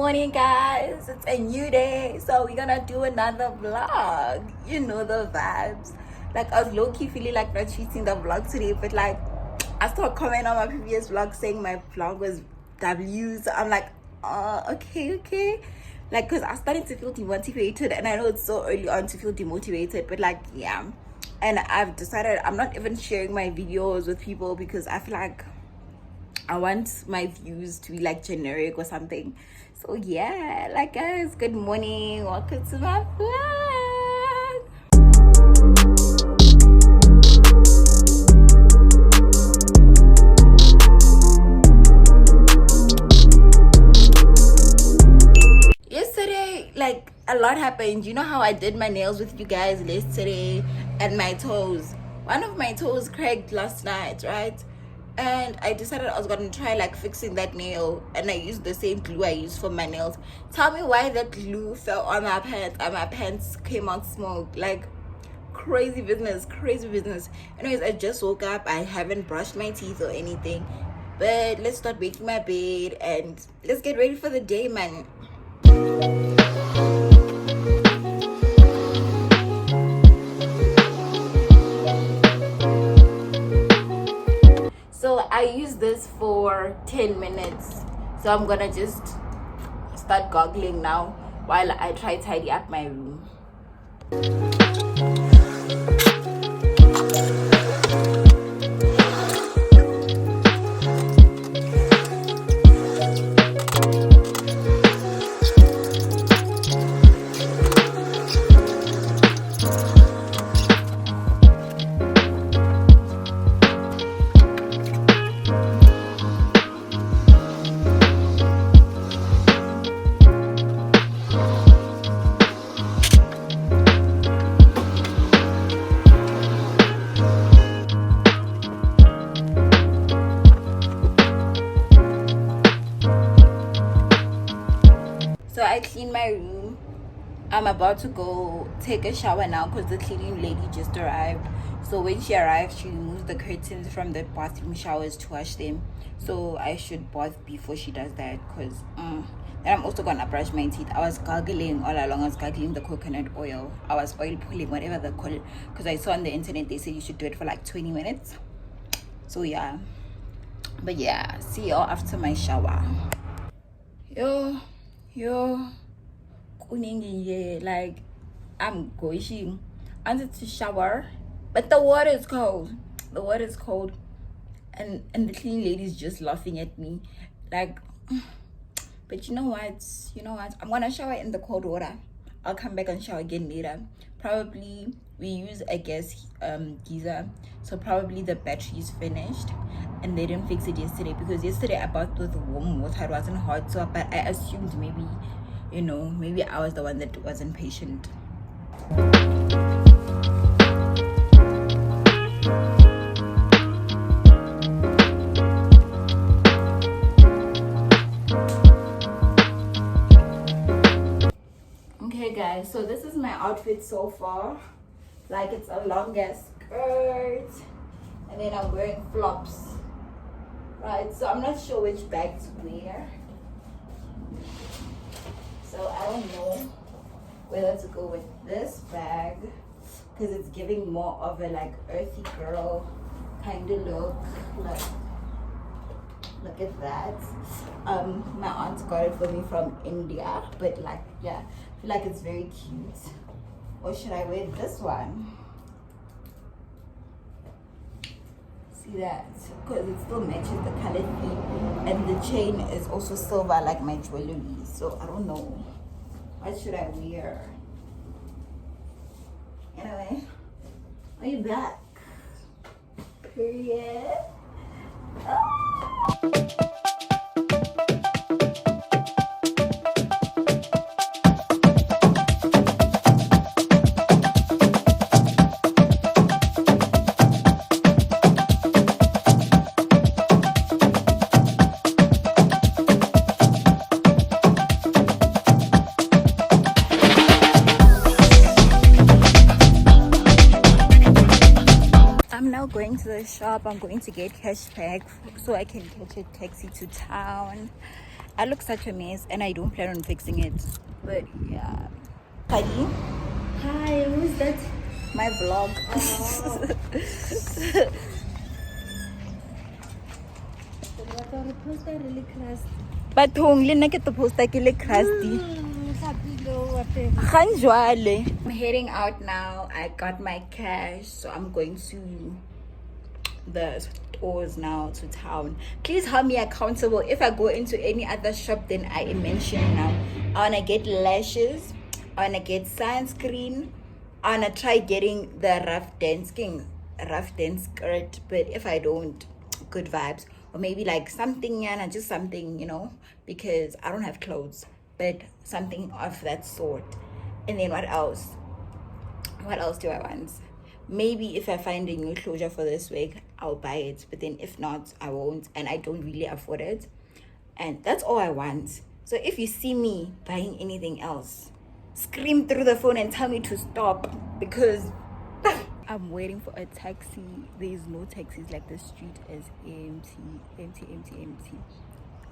morning, guys. It's a new day, so we're gonna do another vlog. You know the vibes. Like, I was low-key feeling like not shooting the vlog today, but like I saw a comment on my previous vlog saying my vlog was W, so I'm like, okay. Like, because I started to feel demotivated, and I know it's so early on to feel demotivated, but like, yeah. And I've decided I'm not even sharing my videos with people because I feel like I want my views to be like generic or something. So yeah, like, guys, good morning, welcome to my vlog. Yesterday, like, a lot happened. You know how I did my nails with you guys yesterday, and my toes, one of my toes cracked last night, right? And I decided I was gonna try like fixing that nail, and I used the same glue I used for my nails. Tell me why that glue fell on my pants and my pants came out smoke. Like, crazy business. Anyways, I just woke up. I haven't brushed my teeth or anything, but let's start making my bed and let's get ready for the day, man. So I use this for 10 minutes. So I'm gonna just start goggling now while I try tidy up my room. So I clean my room. I'm about to go take a shower now because the cleaning lady just arrived. So when she arrives, she removes the curtains from the bathroom showers to wash them. So I should bath before she does that, because then I'm also gonna brush my teeth. I was gargling all along. I was gargling the coconut oil. I was oil pulling, whatever they call it, because I saw on the internet they said you should do it for like 20 minutes. So yeah, but yeah, see y'all after my shower. Yo, like, I'm going. I wanted to shower, but the water is cold. And the cleaning lady is just laughing at me, like. But you know what? I'm gonna shower in the cold water. I'll come back and shower again later. Probably we use a gas geyser, so probably the battery is finished, and they didn't fix it yesterday because yesterday I bathed with warm water. It wasn't hot, so but I assumed maybe I was the one that wasn't patient. Okay guys, so this is my outfit so far. Like, it's a long ass skirt, and then I'm wearing flops, right? So I'm not sure which bag to wear, so I don't know whether to go with this bag because it's giving more of a like earthy girl kind of look. Like, look at that. My aunt got it for me from India, but like, yeah, I feel like it's very cute. Or should I wear this one? See that? Because it still matches the color theme, and the chain is also silver like my jewelry. So I don't know. What should I wear? Anyway, are you back? Period. Going to the shop. I'm going to get cash back so I can catch a taxi to town, I look such a mess and I don't plan on fixing it. But yeah. Kadi, Hi, who's that? my vlog. But only naked the post like crusty. I'm heading out now. I got my cash, so I'm going to the stores now, to town. Please hold me accountable. If I go into any other shop, then I am mentioning now. I wanna get lashes, I wanna get sunscreen, I wanna try getting the rough dance skirt, but if I don't, good vibes. Or maybe like something, and just something, because I don't have clothes, but something of that sort. And then what else? What else do I want? Maybe if I find a new closure for this week, I'll buy it. But then if not, I won't. And I don't really afford it. And that's all I want. So if you see me buying anything else, scream through the phone and tell me to stop. Because I'm waiting for a taxi. There's no taxis. Like the street is empty.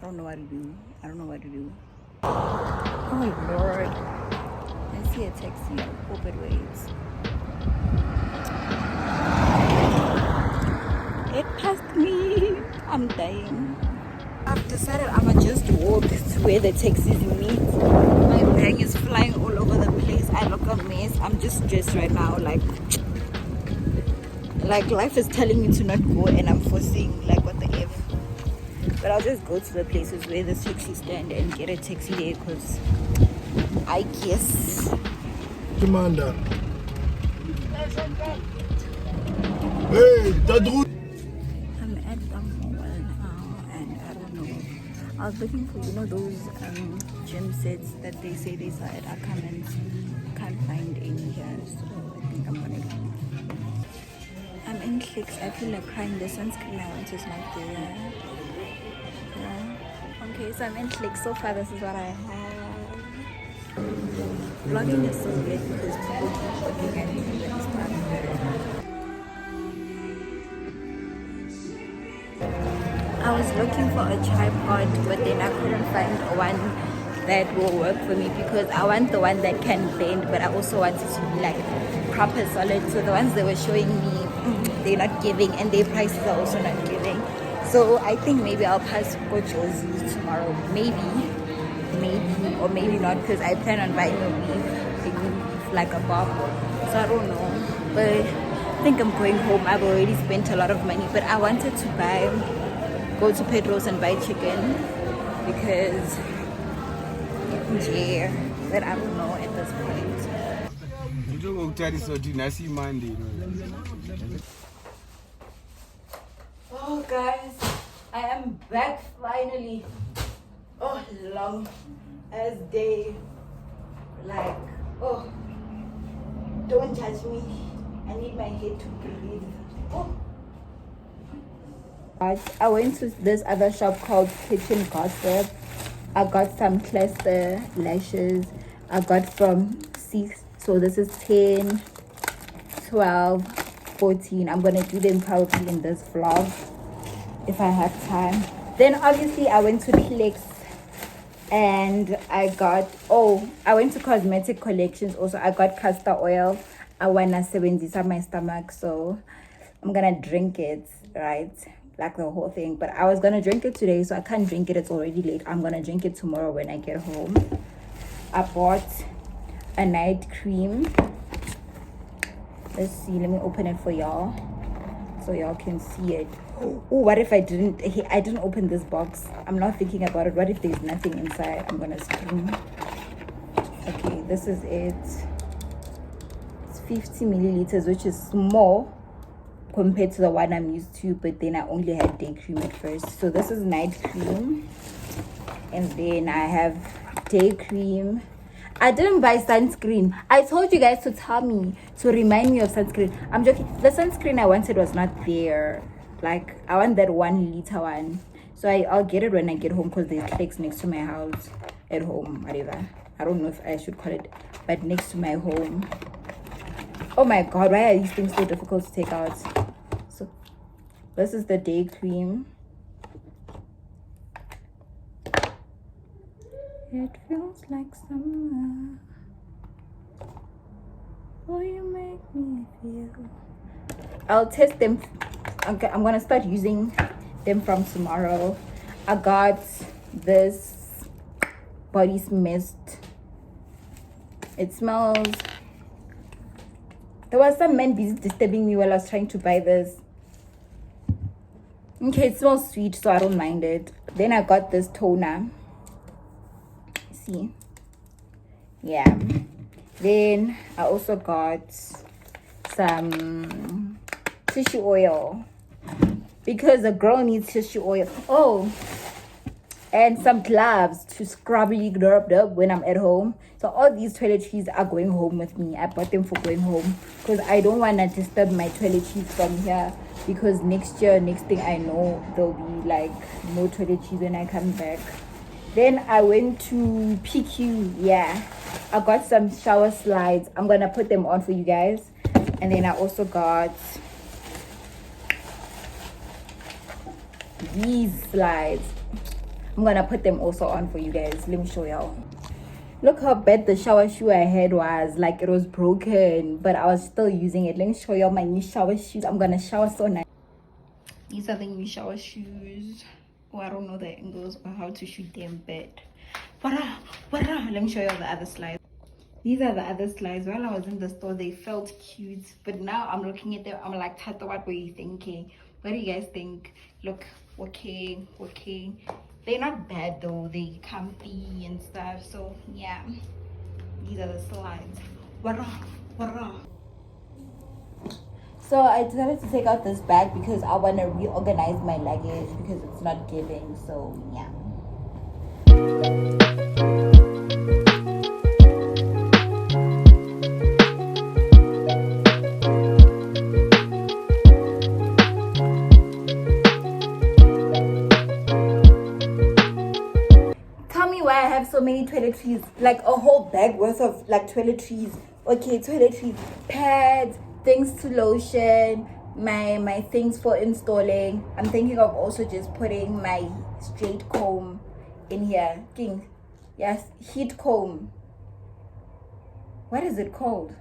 I don't know what to do. Oh Lord. I see a taxi. I hope it waits. It passed me. I'm dying. I've decided I'ma just walk to where the taxis meet. My bag is flying all over the place. I look a mess. I'm just stressed right now. Like life is telling me to not go, and I'm forcing. Like, what the F? But I'll just go to the places where the taxi stand and get a taxi there, because I guess. Commander. Hey, that route. I'm at the mall now, and I don't know. I was looking for, those gym sets that they say they sell at Akam, can't find any here, so I think I'm gonna leave. I'm in clicks. I feel like crying. The sunscreen I want is not there. Yeah. Okay, so I'm in clicks. So far, this is what I have. Vlogging is so weird because people keep looking at me and stuff. I was looking for a tripod, but then I couldn't find one that will work for me, because I want the one that can bend, but I also want it to be like proper solid. So the ones they were showing me, they're not giving, and their prices are also not giving. So I think maybe I'll pass go Josie's tomorrow. Maybe, or maybe not, because I plan on buying a weave, like a bob. So I don't know, but I think I'm going home. I've already spent a lot of money, but I wanted to go to Pedro's and buy chicken, because yeah, that I don't know at this point. Oh guys, I am back finally. Oh, long as day. Like, oh, don't judge me. I need my head to breathe. Oh. I went to this other shop called Kitchen Gossip. I got some cluster lashes. I got from 6. So this is 10, 12, 14. I'm gonna do them probably in this vlog if I have time. Then obviously I went to Clicks and I went to Cosmetic Collections also. I got castor oil. I wanna 70 on my stomach, so I'm gonna drink it, right? Like the whole thing. But I was gonna drink it today, so I can't drink it. It's already late. I'm gonna drink it tomorrow when I get home. I bought a night cream. Let's see. Let me open it for y'all, so y'all can see it. Oh, what if I didn't open this box? I'm not thinking about it. What if there's nothing inside? I'm gonna scream. Okay, this is it. It's 50 milliliters, which is small compared to the one I'm used to, but then I only had day cream at first. So this is night cream, and then I have day cream. I didn't buy sunscreen. I told you guys to tell me, to remind me of sunscreen. I'm joking. The sunscreen I wanted was not there. Like, I want that 1 liter one. So I'll get it when I get home, because there's Clicks next to my house. At home, whatever. I don't know if I should call it, but next to my home. Oh my god, why are these things so difficult to take out? So this is the day cream. It feels like summer. Oh, you make me feel. I'll test them. Okay, I'm gonna start using them from tomorrow. I got this body mist. It smells. There was some man busy disturbing me while I was trying to buy this. Okay, it smells sweet, so I don't mind it. Then I got this toner. See? Yeah. Then I also got some tissue oil because a girl needs tissue oil. Oh, and some gloves to scrubby rubbed up when I'm at home. So all these toiletries are going home with me. I bought them for going home because I don't want to disturb my toiletries from here, because next year, next thing I know, there'll be like no toiletries when I come back. Then I went to PQ. Yeah, I got some shower slides. I'm gonna put them on for you guys. And then I also got these slides. I'm gonna put them also on for you guys. Let me show y'all. Look how bad the shower shoe I had was. Like, it was broken, but I was still using it. Let me show y'all my new shower shoes. I'm gonna shower so nice. These are the new shower shoes. Oh, I don't know the angles or how to shoot them, but let me show y'all the other slides. These are the other slides. While I was in the store, they felt cute, but now I'm looking at them, I'm like, Tata, what were you thinking? What do you guys think? Look, okay. They're not bad though, they comfy and stuff. So yeah, these are the slides. So I decided to take out this bag because I want to reorganize my luggage because it's not giving. So yeah. Why I have so many toiletries, like a whole bag worth of like toiletries. Okay, toiletries, pads, things to lotion, my things for installing. I'm thinking of also just putting my straight comb in here. Yes, heat comb. What is it called?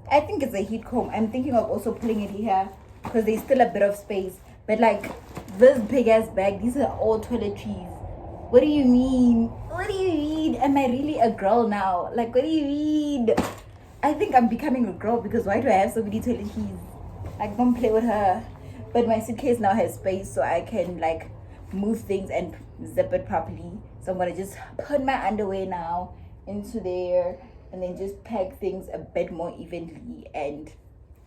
I think it's a heat comb. I'm thinking of also putting it here because there's still a bit of space. But like this big ass bag, these are all toiletries. What do you mean? What do you mean? Am I really a girl now? Like, what do you mean? I think I'm becoming a girl because why do I have so many toiletries? Like, don't play with her. But my suitcase now has space, so I can like move things and zip it properly. So I'm gonna just put my underwear now into there and then just pack things a bit more evenly and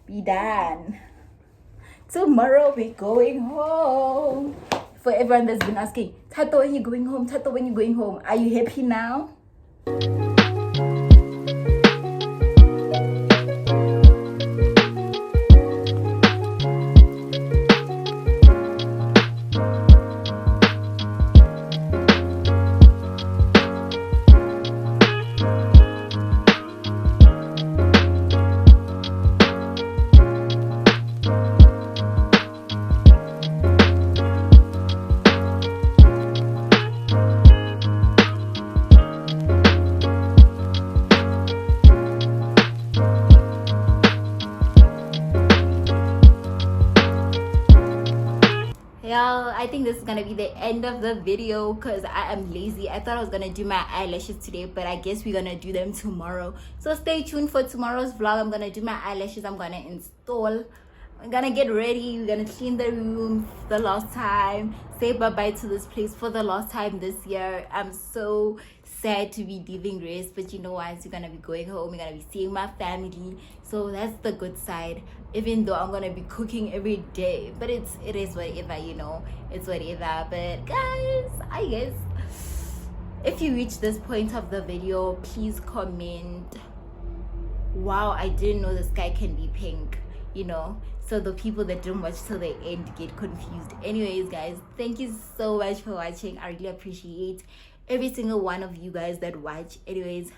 be done. Tomorrow we're going home. For everyone that's been asking, Tato, when you going home? Tato, when you going home? Are you happy now? Y'all, I think this is gonna be the end of the video because I am lazy. I thought I was gonna do my eyelashes today, but I guess we're gonna do them tomorrow. So stay tuned for tomorrow's vlog. I'm gonna do my eyelashes. I'm gonna install. I'm gonna get ready. We're gonna clean the room the last time. Say bye-bye to this place for the last time this year. I'm so sad to be leaving rest, but you know what? We're gonna be going home. We're gonna be seeing my family. So that's the good side. Even though I'm gonna be cooking every day, but it is whatever, you know. It's whatever. But guys, I guess if you reach this point of the video, please comment, wow, I didn't know the sky can be pink, you know, so the people that don't watch till the end get confused. Anyways guys, thank you so much for watching. I really appreciate every single one of you guys that watch. Anyways,